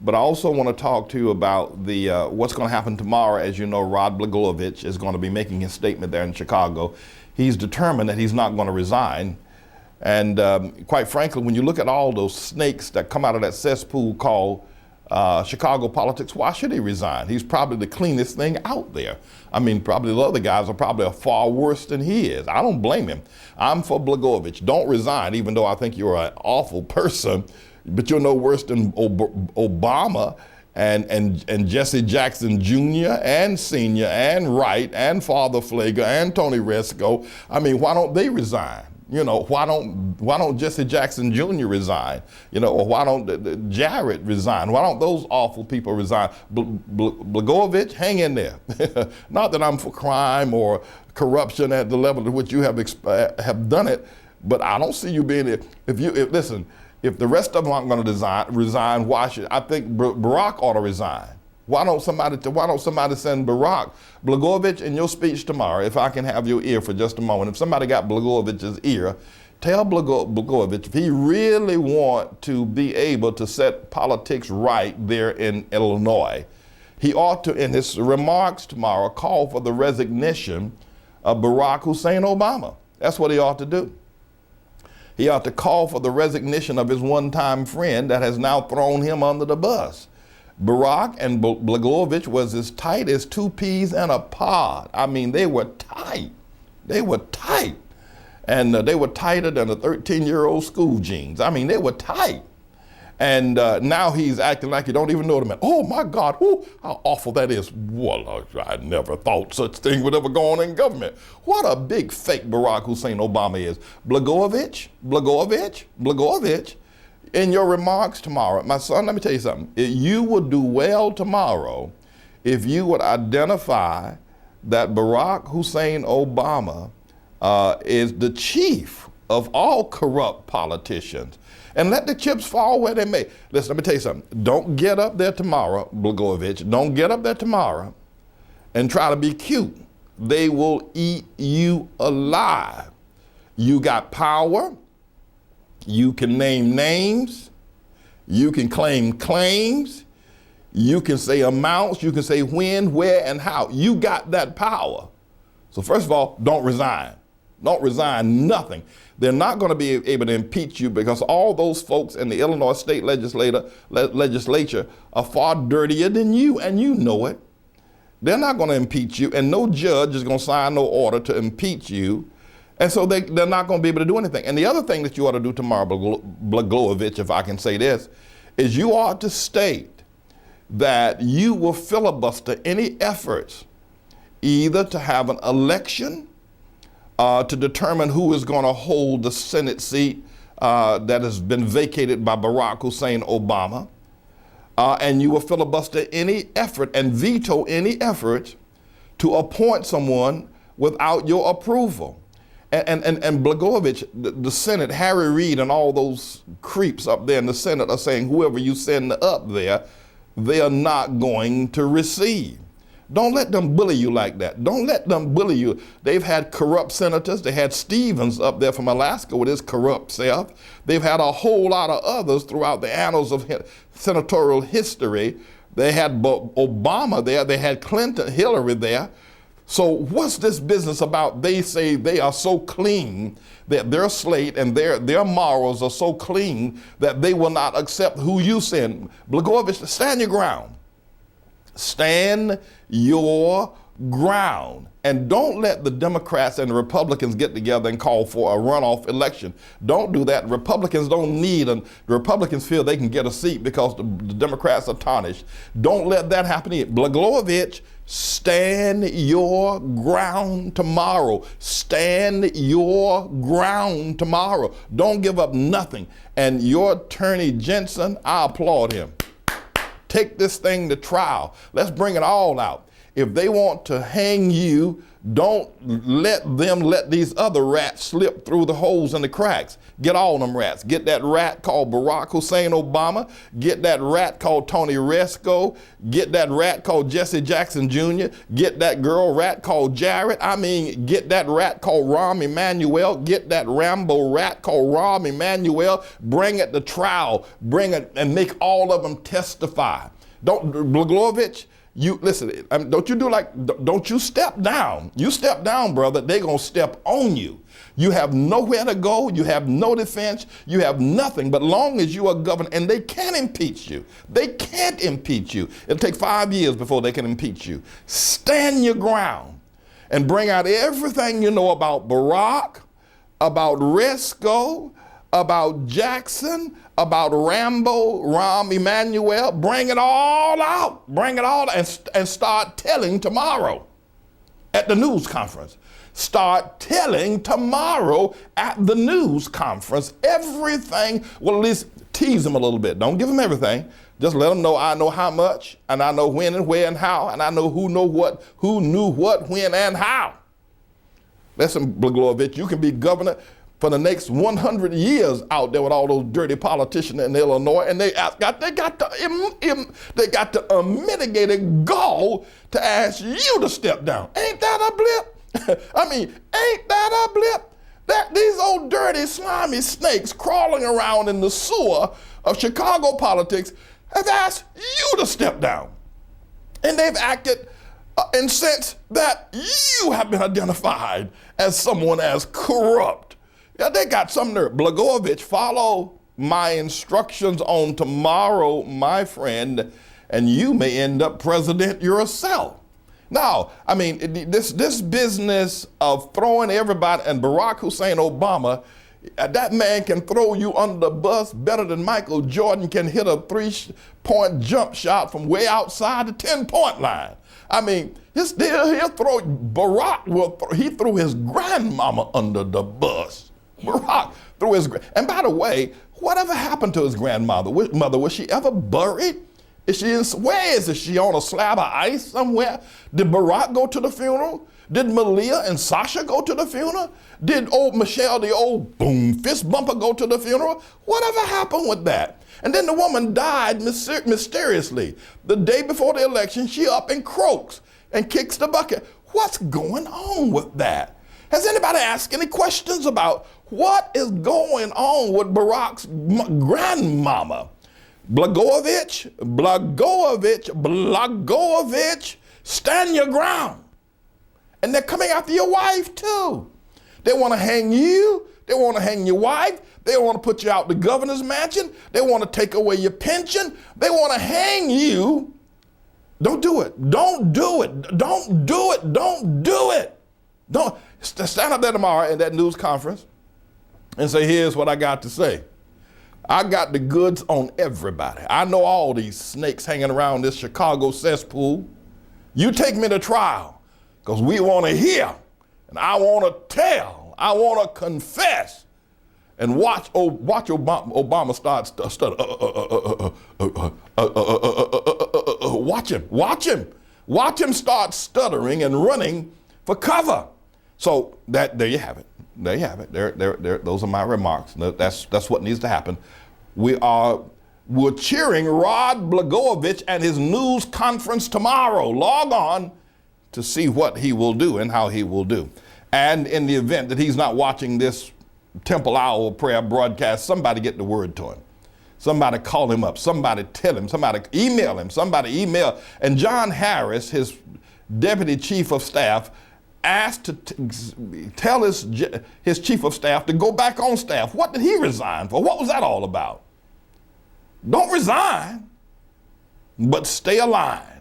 But I also want to talk to you about the what's going to happen tomorrow. As you know, Rod Blagojevich is going to be making his statement there in Chicago. He's determined that he's not going to resign. And quite frankly, when you look at all those snakes that come out of that cesspool called Chicago politics, why should he resign? He's probably the cleanest thing out there. I mean, probably the other guys are probably far worse than he is. I don't blame him. I'm for Blagojevich. Don't resign, even though I think you're an awful person, but you're no worse than Obama and Jesse Jackson Jr. and Sr. and Wright and Father Flagler and Tony Resco. I mean, why don't they resign? You know, why don't Jesse Jackson Jr. resign? You know, or why don't Jarrett resign? Why don't those awful people resign? Blagojevich, hang in there. Not that I'm for crime or corruption at the level at which you have done it, but I don't see you being there. Listen, if the rest of them aren't going to resign, why should I think Barack ought to resign? Why don't somebody send Barack? Blagojevich, in your speech tomorrow, if I can have your ear for just a moment, if somebody got Blagojevich's ear, tell Blagojevich if he really want to be able to set politics right there in Illinois, he ought to, in his remarks tomorrow, call for the resignation of Barack Hussein Obama. That's what he ought to do. He ought to call for the resignation of his one-time friend that has now thrown him under the bus. Barack and Blagojevich was as tight as two peas in a pod. I mean, they were tight. They were tight. And they were tighter than a 13-year-old school jeans. I mean, they were tight. And now he's acting like you don't even know the man. Oh, my God, how awful that is. Well, I never thought such thing would ever go on in government. What a big fake Barack Hussein Obama is. Blagojevich, in your remarks tomorrow, my son, let me tell you something. You would do well tomorrow if you would identify that Barack Hussein Obama is the chief of all corrupt politicians. And let the chips fall where they may. Listen, let me tell you something. Don't get up there tomorrow, Blagojevich. Don't get up there tomorrow and try to be cute. They will eat you alive. You got power. You can name names. You can claim claims. You can say amounts. You can say when, where, and how. You got that power. So first of all, don't resign. Don't resign nothing. They're not going to be able to impeach you because all those folks in the Illinois state legislature are far dirtier than you, and you know it. They're not going to impeach you, and no judge is going to sign no order to impeach you. And so they're not going to be able to do anything. And the other thing that you ought to do tomorrow, Blagojevich, if I can say this, is you ought to state that you will filibuster any efforts either to have an election to determine who is going to hold the Senate seat that has been vacated by Barack Hussein Obama. And you will filibuster any effort and veto any effort to appoint someone without your approval. And Blagojevich, the Senate, Harry Reid and all those creeps up there in the Senate are saying whoever you send up there, they are not going to receive. Don't let them bully you like that. Don't let them bully you. They've had corrupt senators. They had Stevens up there from Alaska with his corrupt self. They've had a whole lot of others throughout the annals of senatorial history. They had Obama there. They had Clinton, Hillary there. So what's this business about? They say they are so clean that their slate and their morals are so clean that they will not accept who you send. Blagojevich, stand your ground. Stand your ground. And don't let the Democrats and the Republicans get together and call for a runoff election. Don't do that. Republicans don't need the Republicans feel they can get a seat because the Democrats are tarnished. Don't let that happen either. Blagojevich, stand your ground tomorrow. Stand your ground tomorrow. Don't give up nothing. And your attorney, Jensen, I applaud him. Take this thing to trial. Let's bring it all out. if they want to hang you, don't let them let these other rats slip through the holes in the cracks. Get all them rats. Get that rat called Barack Hussein Obama. Get that rat called Tony Resco. Get that rat called Jesse Jackson Jr. Get that girl rat called Jarrett. I mean, get that rat called Rahm Emanuel. Get that Rambo rat called Rahm Emanuel. Bring it to trial. Bring it and make all of them testify. Don't, Blagojevich, you listen, don't you step down. You step down, brother, they're going to step on you. You have nowhere to go. You have no defense. You have nothing. But long as you are governor, and they can't impeach you. They can't impeach you. It'll take 5 years before they can impeach you. Stand your ground and bring out everything you know about Barack, about Resco, about Jackson, about Rambo, Rahm Emanuel. Bring it all out. Bring it all out and start telling tomorrow at the news conference. Start telling tomorrow at the news conference everything. Well, at least tease them a little bit. Don't give them everything. Just let them know I know how much, and I know when and where and how, and I know who knew what, when, and how. Listen, Blagojevich, you can be governor for the next 100 years out there with all those dirty politicians in Illinois, and they got the unmitigated gall to ask you to step down. Ain't that a blip? I mean, ain't that a blip? That these old dirty, slimy snakes crawling around in the sewer of Chicago politics have asked you to step down. And they've acted in sense that you have been identified as someone as corrupt. Yeah, they got some nerve. Blagojevich, follow my instructions on tomorrow, my friend, and you may end up president yourself. Now, I mean, this business of throwing everybody, and Barack Hussein Obama, that man can throw you under the bus better than Michael Jordan can hit a 3-point jump shot from way outside the 10-point line. I mean, he'll throw, Barack he threw his grandmama under the bus. Barack threw his, and by the way, whatever happened to his grandmother? Was she ever buried? Where is she on a slab of ice somewhere? Did Barack go to the funeral? Did Malia and Sasha go to the funeral? Did old Michelle, the old boom fist bumper, go to the funeral? Whatever happened with that? And then the woman died mysteriously. The day before the election, she up and croaks and kicks the bucket. What's going on with that? Has anybody asked any questions about what is going on with Barack's grandmama? Blagojevich, stand your ground. And they're coming after your wife too. They want to hang you. They want to hang your wife. They want to put you out the governor's mansion. They want to take away your pension. They want to hang you. Don't do it. Don't do it. Don't do it. Don't do it. Don't stand up there tomorrow in that news conference and say, here's what I got to say. I got the goods on everybody. I know all these snakes hanging around this Chicago cesspool. You take me to trial because we want to hear, and I want to tell, I want to confess, and watch Obama start stutter. Watch him start stuttering and running for cover. So there you have it. There you have it. Those are my remarks. That's what needs to happen. We're cheering Rod Blagojevich and his news conference tomorrow. Log on to see what he will do and how he will do. And in the event that he's not watching this Temple Hour prayer broadcast, somebody get the word to him. Somebody call him up. Somebody tell him. Somebody email him. Somebody email. And John Harris, his deputy chief of staff, asked to tell his chief of staff to go back on staff. What did he resign for? What was that all about? Don't resign, but stay aligned.